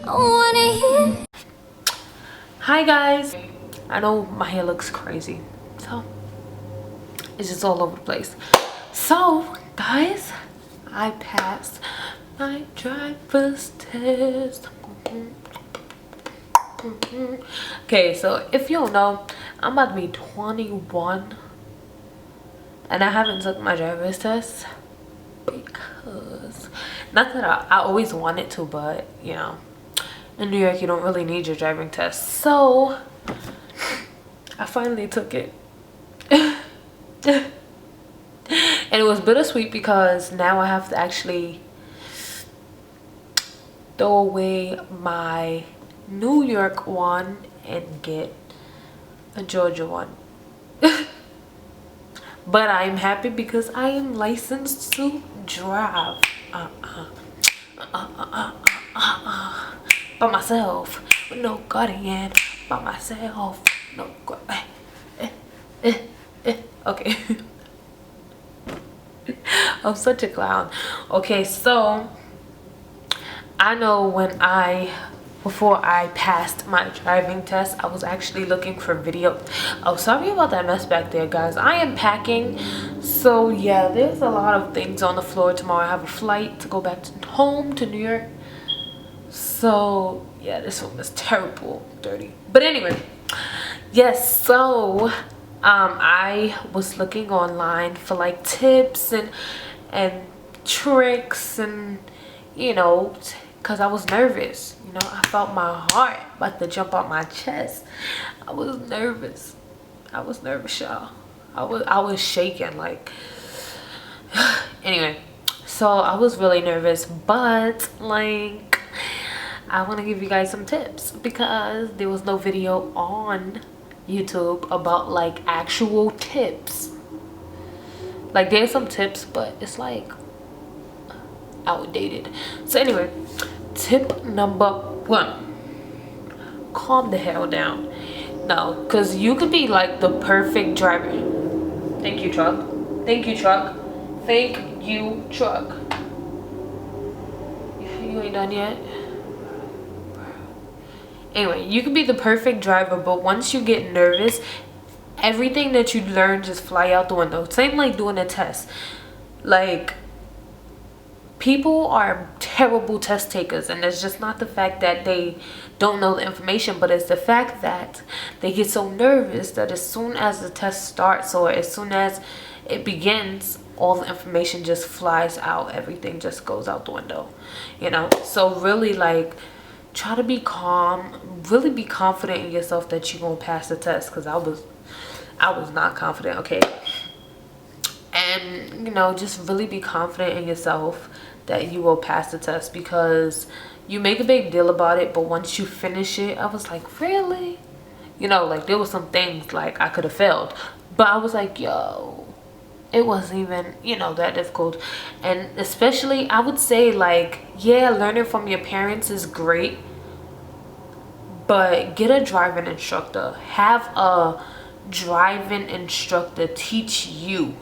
Hi guys, I know my hair looks crazy, so it's just all over the place. So guys, I passed my driver's test. Okay, so if you don't know, I'm about to be 21 and I haven't took my driver's test because, not that I always wanted to, but you know, in New York you don't really need your driving test, so I finally took it. And it was bittersweet because now I have to actually throw away my New York one and get a Georgia one. But I'm happy because I am licensed to drive by myself, with no guardian, by myself, no okay. I'm such a clown. Okay, so I know before I passed my driving test, I was actually looking for video. Oh, sorry about that mess back there, guys. I am packing, so yeah, there's a lot of things on the floor. Tomorrow I have a flight to go back home to New York, so yeah, this room is terrible, dirty. But anyway, yes, so I was looking online for like tips and tricks, and you know, because I was nervous. You know, I felt my heart about to jump out my chest. I was nervous, y'all. I was shaking, like anyway, so I was really nervous, but like I want to give you guys some tips because there was no video on YouTube about like actual tips. Like there's some tips, but it's like outdated. So anyway, tip number 1, calm the hell down. No, because you could be like the perfect driver. Thank you, truck. Thank you, truck. Thank you, truck. You ain't done yet? Anyway, you can be the perfect driver, but once you get nervous, everything that you learn just fly out the window. Same like doing a test. Like, people are terrible test takers, and it's just not the fact that they don't know the information, but it's the fact that they get so nervous that as soon as the test starts or as soon as it begins, all the information just flies out. Everything just goes out the window, you know. So really, like, try to be calm, really be confident in yourself that you're gonna pass the test, because I was not confident. Okay, and you know, just really be confident in yourself that you will pass the test, because you make a big deal about it, but once you finish it, I was like, really? You know, like there was some things like I could have failed, but I was like, yo, it wasn't even, you know, that difficult. And especially I would say, like, yeah, learning from your parents is great, but get a driving instructor. Have a driving instructor teach you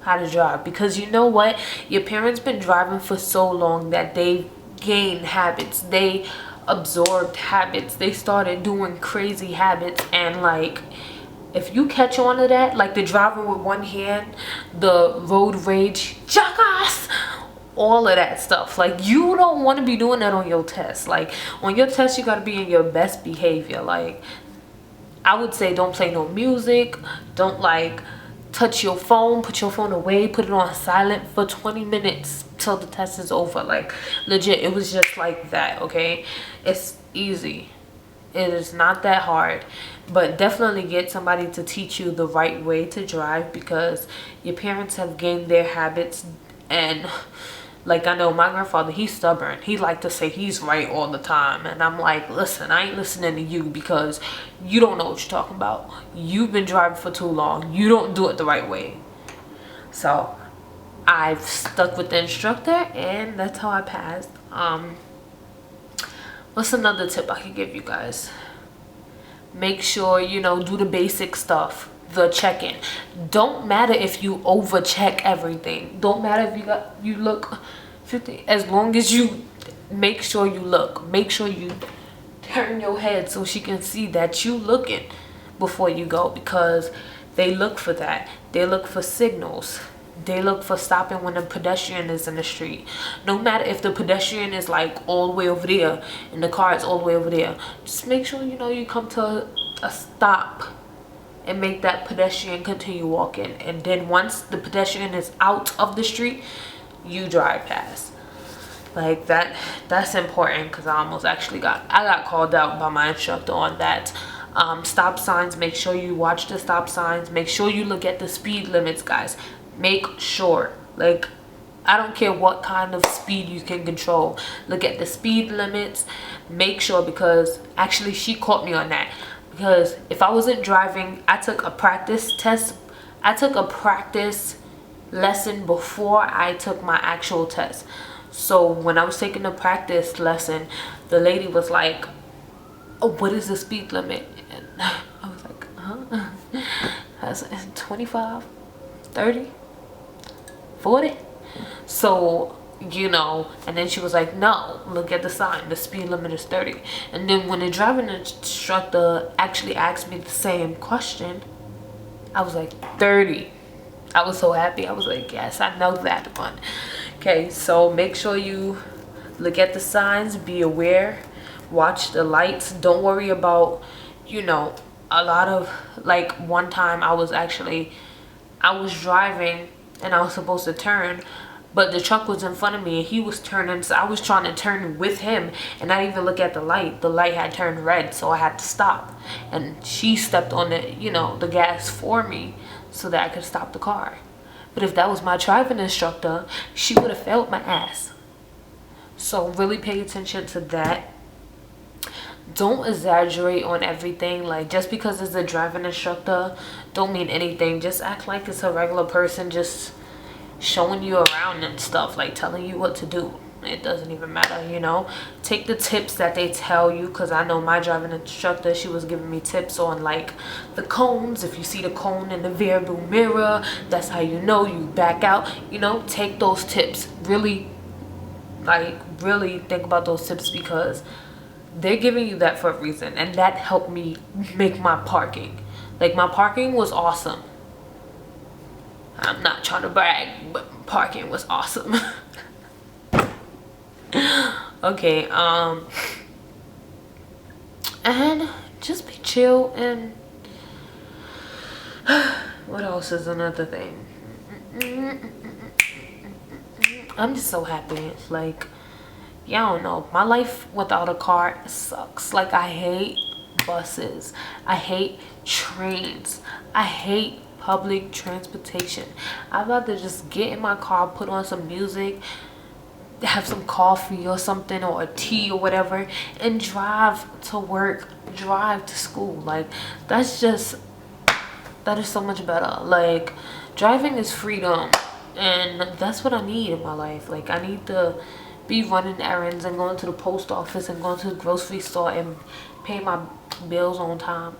how to drive, because you know what, your parents been driving for so long that they gained habits, they absorbed habits, they started doing crazy habits, and like if you catch on to that, like the driving with one hand, the road rage, jackass, all of that stuff, like you don't want to be doing that on your test. Like on your test you got to be in your best behavior. Like I would say don't play no music, don't like touch your phone, put your phone away, put it on silent for 20 minutes till the test is over. Like legit, it was just like that. Okay, it's easy, it is not that hard, but definitely get somebody to teach you the right way to drive, because your parents have gained their habits. And like I know my grandfather, he's stubborn, he like to say he's right all the time, and I'm like, listen, I ain't listening to you because you don't know what you're talking about. You've been driving for too long, you don't do it the right way. So I've stuck with the instructor, and that's how I passed. What's another tip I could give you guys? Make sure, you know, do the basic stuff, the check-in. Don't matter if you over check everything, don't matter if you look As long as you make sure you look, make sure you turn your head so she can see that you looking before you go, because they look for that. They look for signals. They look for stopping when a pedestrian is in the street. No matter if the pedestrian is like all the way over there and the car is all the way over there, just make sure you know you come to a stop and make that pedestrian continue walking. And then once the pedestrian is out of the street, you drive past. Like that's important, because I got called out by my instructor on that. Stop signs, make sure you watch the stop signs. Make sure you look at the speed limits, guys. Make sure, like, I don't care what kind of speed you can control, look at the speed limits. Make sure, because actually she caught me on that, because if I wasn't driving, I took a practice test. I took a practice lesson before I took my actual test. So when I was taking the practice lesson, the lady was like, oh, what is the speed limit? And I was like, huh? I was like, 25, 30, 40. So, you know, and then she was like, no, look at the sign, the speed limit is 30. And then when the driving instructor actually asked me the same question, I was like, 30. I was so happy. I was like, yes, I know that one. Okay, so make sure you look at the signs, be aware, watch the lights. Don't worry about, you know, a lot of, like, one time I was driving and I was supposed to turn, but the truck was in front of me and he was turning, so I was trying to turn with him and not even look at the light. The light had turned red, so I had to stop, and she stepped on the, you know, the gas for me so that I could stop the car. But if that was my driving instructor, she would have failed my ass. So really pay attention to that. Don't exaggerate on everything. Like, just because it's a driving instructor don't mean anything. Just act like it's a regular person just showing you around and stuff, like telling you what to do. It doesn't even matter, you know. Take the tips that they tell you, because I know my driving instructor, she was giving me tips on, like, the cones. If you see the cone in the variable mirror, that's how you know you back out. You know, take those tips. Really, like, really think about those tips, because they're giving you that for a reason, and that helped me make my parking. Like, my parking was awesome. I'm not trying to brag, but parking was awesome. Okay, and just be chill. And what else is another thing? I'm just so happy. Like, yeah, I don't know, my life without a car sucks. Like, I hate buses, I hate trains, I hate public transportation. I'd rather just get in my car, put on some music, have some coffee or something, or a tea or whatever, and drive to work, drive to school. Like, that is so much better. Like, driving is freedom, and that's what I need in my life. Like, I need to be running errands and going to the post office and going to the grocery store and paying my bills on time.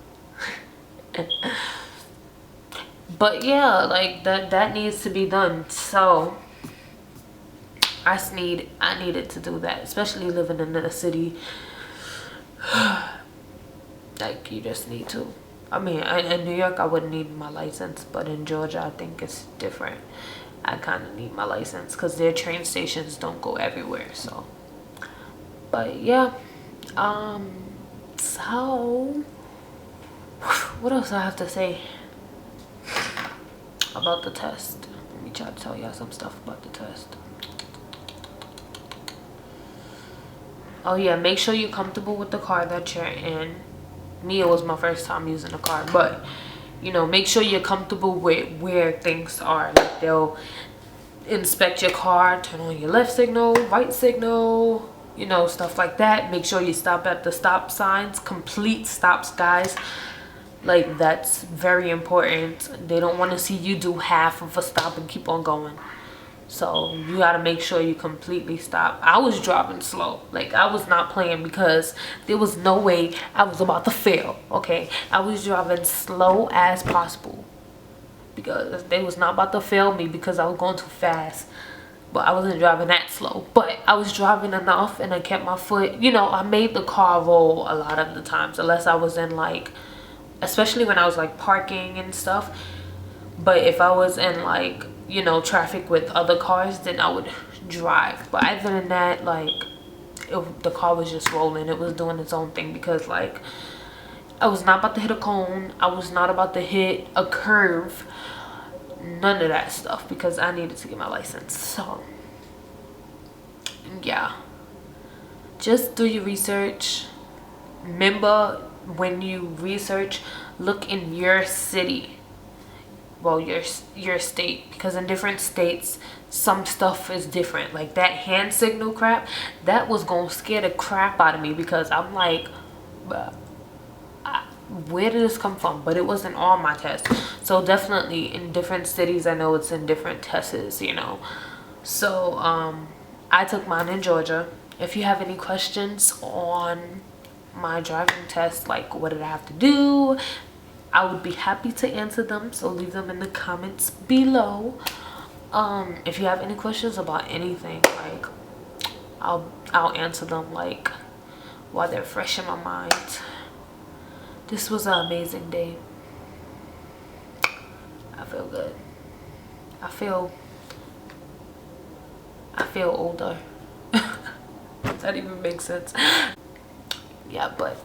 But yeah, like, that needs to be done. So I needed to do that, especially living in the city. Like, you just need to. I mean, in New York I wouldn't need my license, but in Georgia I think it's different. I kind of need my license because their train stations don't go everywhere. So, but yeah, so what else I have to say about the test? Let me try to tell y'all some stuff about the test. Oh yeah, make sure you're comfortable with the car that you're in. Me, it was my first time using a car, but you know, make sure you're comfortable with where things are. Like, they'll inspect your car, turn on your left signal, right signal, you know, stuff like that. Make sure you stop at the stop signs, complete stops, guys. Like, that's very important. They don't want to see you do half of a stop and keep on going. So you got to make sure you completely stop. I was driving slow. Like, I was not playing, because there was no way I was about to fail. Okay, I was driving slow as possible because they was not about to fail me because I was going too fast. but I wasn't driving that slow, but I was driving enough, and I kept my foot, you know, I made the car roll a lot of the times, unless I was in like, especially when I was like parking and stuff. But if I was in like, you know, traffic with other cars, then I would drive. But other than that, like, the car was just rolling. It was doing its own thing, because like I was not about to hit a cone, I was not about to hit a curve, none of that stuff, because I needed to get my license. So yeah, just do your research. Remember, when you research, look in your city, well, your state, because in different states some stuff is different. Like that hand signal crap, that was gonna scare the crap out of me, because I'm like, where did this come from? But it wasn't on my test. So definitely in different cities, I know it's in different tests, you know. So I took mine in Georgia. If you have any questions on my driving test, like what did I have to do, I would be happy to answer them, so leave them in the comments below. If you have any questions about anything, like I'll answer them like while they're fresh in my mind. This was an amazing day. I feel good. I feel older. Does that even make sense? Yeah, but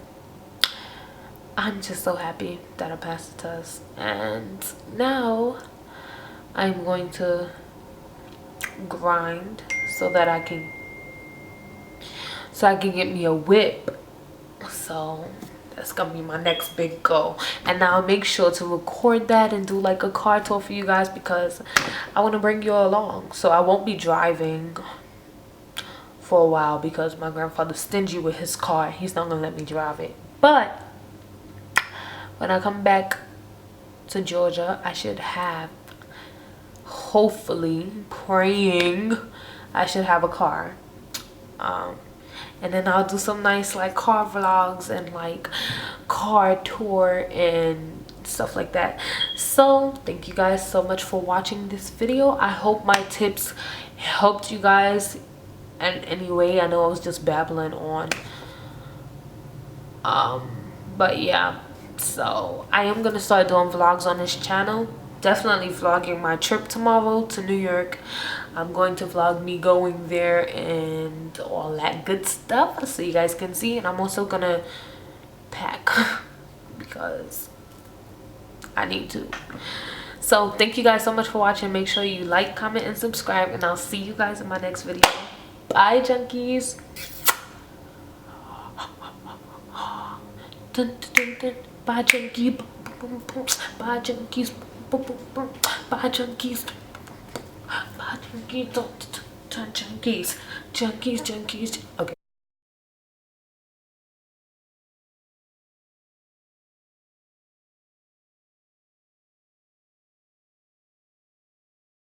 I'm just so happy that I passed the test, and now I'm going to grind so that I can get me a whip. So that's gonna be my next big goal, and now I'll make sure to record that and do like a car tour for you guys, because I want to bring you all along. So I won't be driving for a while, because my grandfather's stingy with his car. He's not gonna let me drive it. But when I come back to Georgia, I should have, hopefully, praying, I should have a car. And then I'll do some nice like car vlogs and like car tour and stuff like that. So thank you guys so much for watching this video. I hope my tips helped you guys in any way. I know I was just babbling on. But yeah, so I am gonna start doing vlogs on this channel. Definitely vlogging my trip tomorrow to New York. I'm going to vlog me going there and all that good stuff, so you guys can see. And I'm also gonna pack because I need to. So thank you guys so much for watching. Make sure you like, comment, and subscribe, and I'll see you guys in my next video. Bye, junkies. Dun, dun, dun. Bye, junkie. Bye, junkies. Bye, junkies. Bye, junkies. Junkies. Junkies. Okay.